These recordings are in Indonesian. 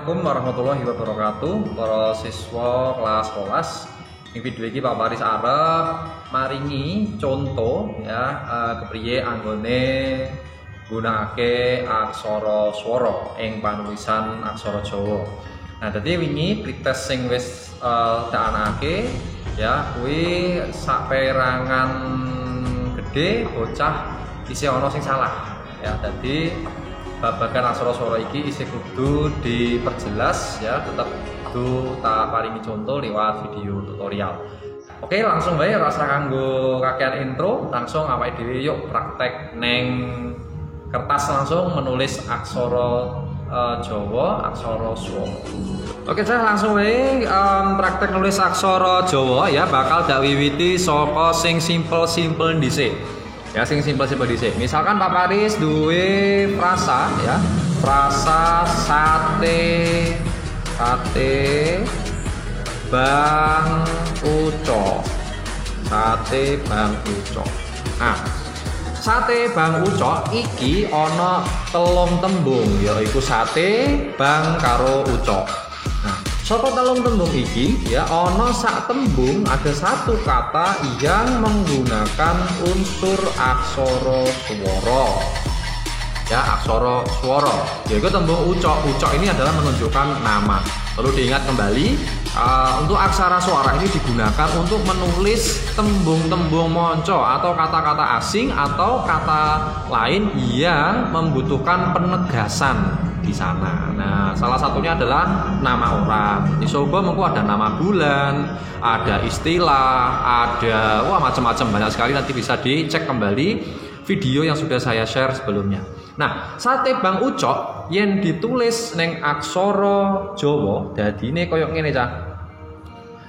Assalamualaikum warahmatullahi wabarakatuh. Para siswa kelas 11. Ini video ini Pak Faris arep maringi contoh ya kepriye anggone gunakake aksara swara ing panulisan aksara Jawa. Nah, dadi wingi pretest sing wis daanake ya kuwi saperangan gede bocah isih ana sing salah. Ya, dadi babagan aksara swara iki isih kudu diperjelas ya, tetap kudu tak paringi contoh lewat video tutorial. Oke, langsung bae rasa kanggo kakean intro, langsung awake dhewe yuk praktek neng kertas langsung menulis aksara Jawa, aksara swara. Oke, saya langsung bae praktek nulis aksara Jawa ya, bakal dak wiwiti saka sing simple-simple dhisik. Ya, sing simpel-simpel dhisik. Misalkan Pak Faris duwe frasa ya. Frasa sate bang uco. Sate bang uco. Nah, sate bang uco iki ana telung tembung, yaiku sate bang karo uco. Nah, saka telung tembung iki ya ana sak tembung ada satu kata yang menggunakan unsur aksara swara. Ya, aksara swara. Yaitu tembung ucok. Ucok ini adalah menunjukkan nama. Perlu diingat kembali, untuk aksara swara ini digunakan untuk menulis tembung-tembung monco atau kata-kata asing atau kata lain yang membutuhkan penegasan di sana. Nah, salah satunya adalah nama orang. Di Sogo mengko ada nama bulan, ada istilah, ada macam-macam, banyak sekali. Nanti bisa dicek kembali video yang sudah saya share sebelumnya. Nah, sate bang ucok yang ditulis neng aksara Jawa dadine koyok ngene cah.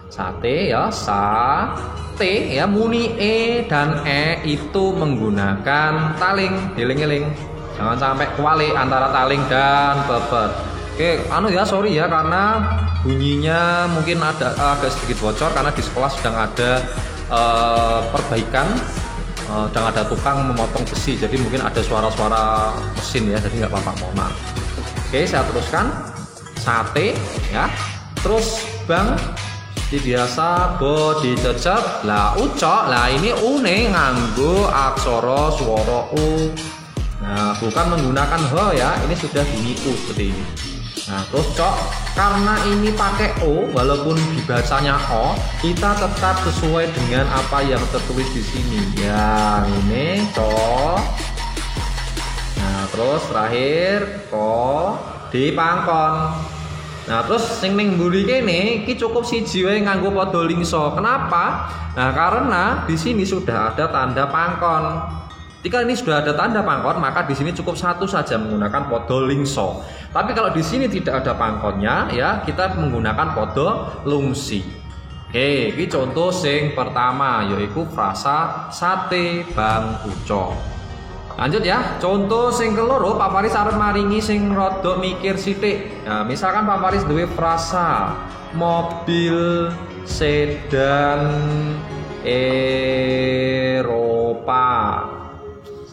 Sate ya, sate ya, muni e dan e itu menggunakan taling, eling-eling. Jangan sampai kuali antara taling dan bebet. Oke, sorry ya karena bunyinya mungkin ada agak sedikit bocor karena di sekolah sedang ada perbaikan, sedang ada tukang memotong besi, jadi mungkin ada suara-suara mesin ya, jadi nggak apa-apa, mohon maaf. Oke, saya teruskan sate ya, terus bang biasa bo dicecep lah ucok lah, ini une nganggo aksara swara u. Nah, bukan menggunakan ho ya, ini sudah bunyi u seperti ini. Nah, terus cok, karena ini pakai o walaupun dibacanya o, kita tetap sesuai dengan apa yang tertulis di sini. Ya, ini cok. Nah, terus terakhir ko di pangkon. Nah, terus sing ning mburi kene iki cukup siji wae nganggo padha lingso. Kenapa? Nah, karena di sini sudah ada tanda pangkon. Jika ini sudah ada tanda pangkon, maka di sini cukup satu saja menggunakan podo lingso. Tapi kalau di sini tidak ada pangkonnya, ya kita menggunakan podo lungsi. Oke, ini contoh sing pertama, yaitu frasa sate bang uco. Lanjut ya, contoh sing keloro, Pak Faris arep maringi sing rada mikir sithik. Nah, misalkan Pak Faris duwe frasa mobil sedan Eropa.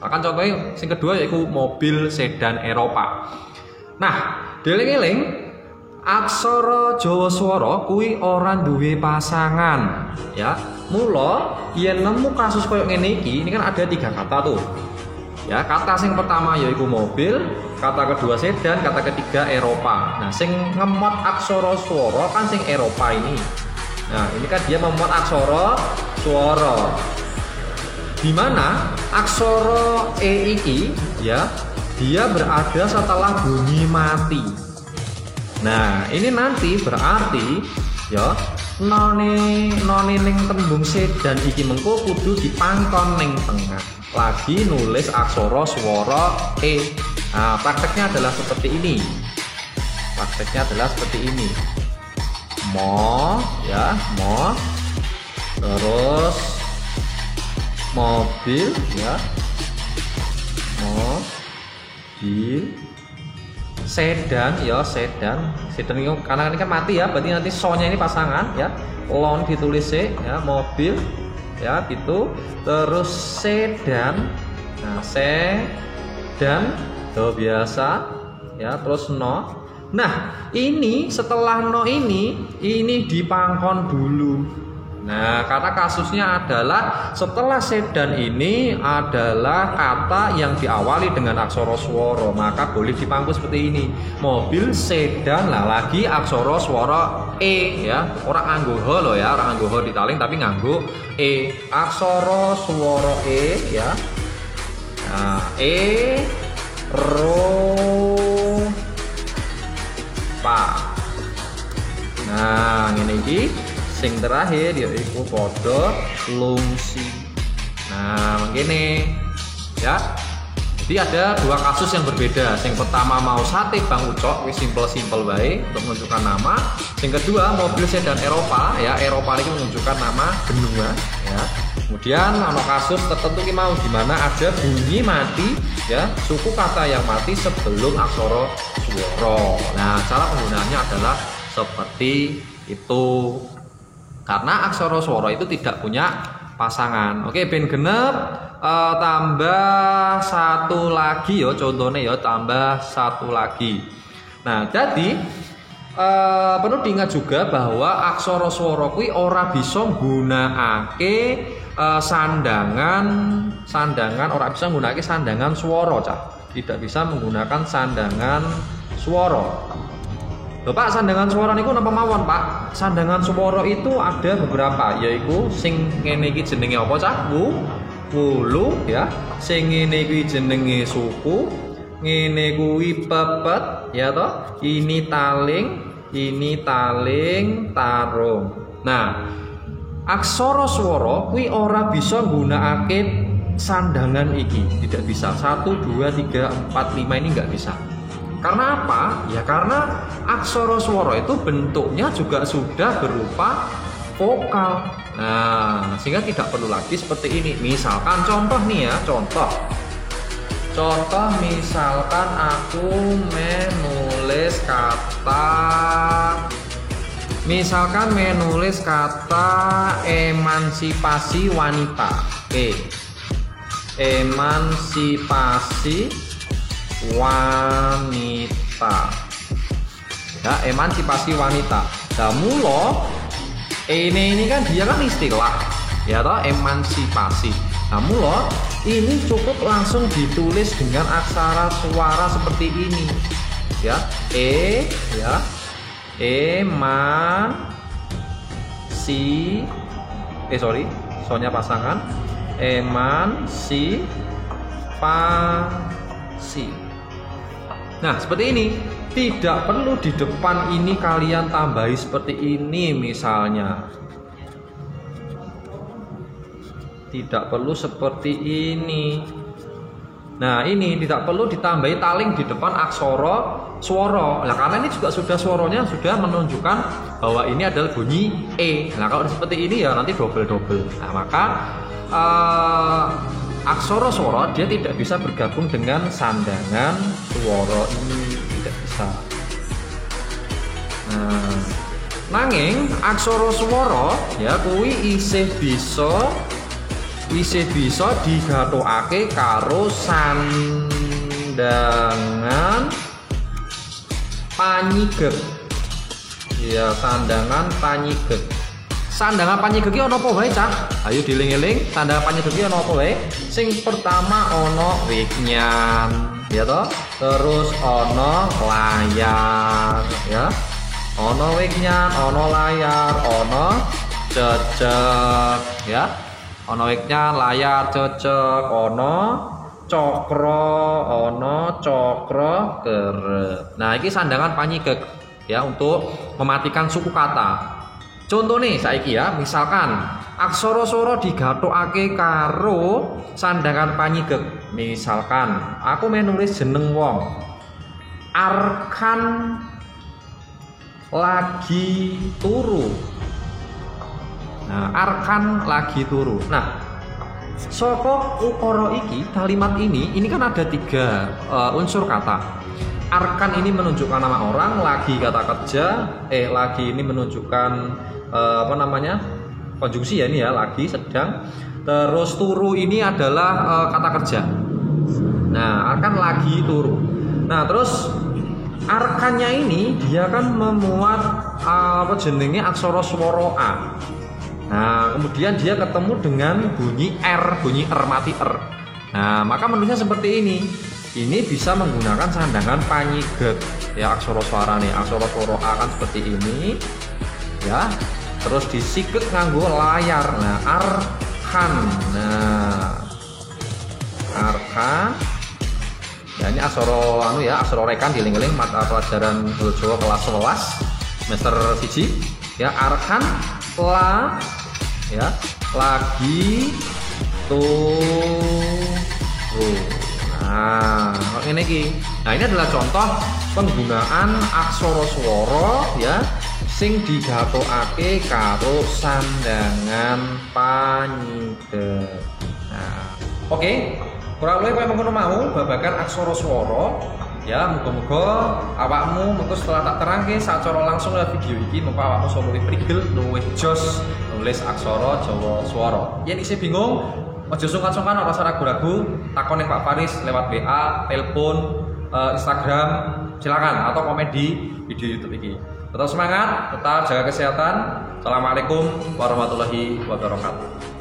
Misalkan contohnya yang kedua yaitu mobil sedan Eropa. Nah, dieling-eling aksara Jawa swara kuwi ora duwe pasangan ya. Mula yen nemu kasus koyo ngene iki, ini kan ada 3 kata tuh. Ya, kata sing pertama yaitu mobil, kata kedua sedan, kata ketiga Eropa. Nah, sing ngemot aksara swara kan sing Eropa ini. Nah, ini kan dia memuat aksara swara. Di mana aksara e iki ya, dia berada setelah bunyi mati. Nah, ini nanti berarti ya none ning tembung sedan iki mengko kudu dipangkon ning tengah. Lagi nulis aksara swara e. Nah, prakteknya adalah seperti ini. Mo ya, mo. Terus mobil ya, mobil sedan ya, sedan ini karena ini kan mati ya, berarti nanti sonya ini pasangan ya, lon ditulis ya, mobil ya gitu. Terus sedan, nah sedan tuh biasa ya, terus no Nah, ini setelah no ini dipangkon dulu. Nah, karena kasusnya adalah setelah sedan ini adalah kata yang diawali dengan aksara swara, maka boleh dipangku seperti ini. Mobil sedan, lah lagi aksara swara e ya. Orang nganggo h loh ya, orang nganggo h ditaling tapi nganggo e. Aksara swara e ya. Nah, e ro pa. Nah, ngene iki sing terakhir yaitu padha lungsi. Nah, begini ya. Jadi ada dua kasus yang berbeda. Yang pertama mau sate Bang Ucok, wis simpel baik untuk menunjukkan nama. Yang kedua mobil sedan Eropa ya, Eropa ini menunjukkan nama benua ya. Kemudian ada kasus tertentu ki mau di mana ada bunyi mati ya, suku kata yang mati sebelum aksara swara. Nah, cara penggunaannya adalah seperti itu. Karena aksara swara itu tidak punya pasangan. Oke, ben genep tambah satu lagi ya, contohnya ya tambah satu lagi. Nah, jadi perlu diingat juga bahwa aksara swara kuwi ora bisa nggunakake sandangan ora bisa nggunakake sandangan swara, Cak. Tidak bisa menggunakan sandangan swara. Loh Pak, sandangan swara niku napa mawon Pak? Sandangan swara itu ada beberapa, yaitu sing ngene iki jenenge apa Cak? Wulu ya. Sing ngene iki jenenge suku, ngene kuwi pepet ya toh. Ini taling, tarung. Nah, aksara swara kuwi ora bisa nggunakake sandangan iki, tidak bisa. 1 2 3 4 5 ini enggak bisa. Karena apa? Ya karena aksara swara itu bentuknya juga sudah berupa vokal. Nah, sehingga tidak perlu lagi seperti ini. Misalkan contoh nih ya, contoh misalkan aku menulis kata emansipasi wanita. Emansipasi wanita ya, emansipasi wanita. Nah, mula ini kan dia kan istilah ya toh, emansipasi. Nah, mula ini cukup langsung ditulis dengan aksara suara seperti ini ya, ya, soalnya pasangan, emansipasi. Nah, seperti ini. Tidak perlu di depan ini kalian tambahi seperti ini misalnya. Tidak perlu seperti ini. Nah, ini tidak perlu ditambahi taling di depan aksara swara. Nah, karena ini juga sudah suaranya sudah menunjukkan bahwa ini adalah bunyi e. Nah, kalau seperti ini ya nanti double. Nah, maka aksara swara dia tidak bisa bergabung dengan sandangan swara ini, tidak bisa. Nah, nanging aksara swara ya kuwi isih bisa digathukake karo sandangan panyigek. Ya, sandangan panyigek. Sandangan panyigek iki ana apa wae, Cah? Ayo dieling-eling, sandangan panyigek iki ana apa wae? Sing pertama ana wignan, ya toh? Terus ana layar, ya. Ana wignan, ana layar, ana cecek, ya. Ana wignan, layar, cecek, ana cakra kerep. Nah, iki sandangan panyigek ya untuk mematikan suku kata. Contoh nih saiki ya, misalkan aksara swara digathukake karo sandangan panyigek. Misalkan aku menulis jeneng wong. Arkan lagi turu. Nah, Arkan lagi turu. Nah, saka ukara iki, kalimat ini kan ada 3 unsur kata. Arkan ini menunjukkan nama orang, lagi kata kerja, lagi ini menunjukkan konjungsi ya, ini ya, lagi, sedang. Terus turu ini adalah kata kerja. Nah, arkan lagi turu. Nah, terus arkannya ini dia kan memuat apa jenenge aksara swara A. Nah, kemudian dia ketemu dengan bunyi R mati R. Nah, maka menulisnya seperti ini. Ini bisa menggunakan sandangan panyiget ya aksara swara nih. Aksara swara A kan seperti ini. Ya. Terus disiket nganggo layar. Nah, arkan. Nah, arkan. Ya ini aksara aksara rekan dieling-eling mata pelajaran Basa Jawa kelas 11 semester 1 ya arkan la ya lagi tuh. Nah, ini iki. Nah, ini adalah contoh penggunaan aksara swara ya sing digatokake karo sandangan panyiget. Nah, oke. Kurang lebih kaya mengkono mau babagan aksara swara ya muga-muga awakmu mengko setelah tak terangke sacara langsung lewat video iki mengko awakmu iso luwih prigel luwih jos nulis aksara Jawa swara. Yen isih bingung aja sungkan-sungkan ora usah ragu-ragu takon ning Pak Faris lewat WA, telepon, Instagram, silakan atau komen di video YouTube ini. Tetap semangat, tetap jaga kesehatan. Assalamualaikum warahmatullahi wabarakatuh.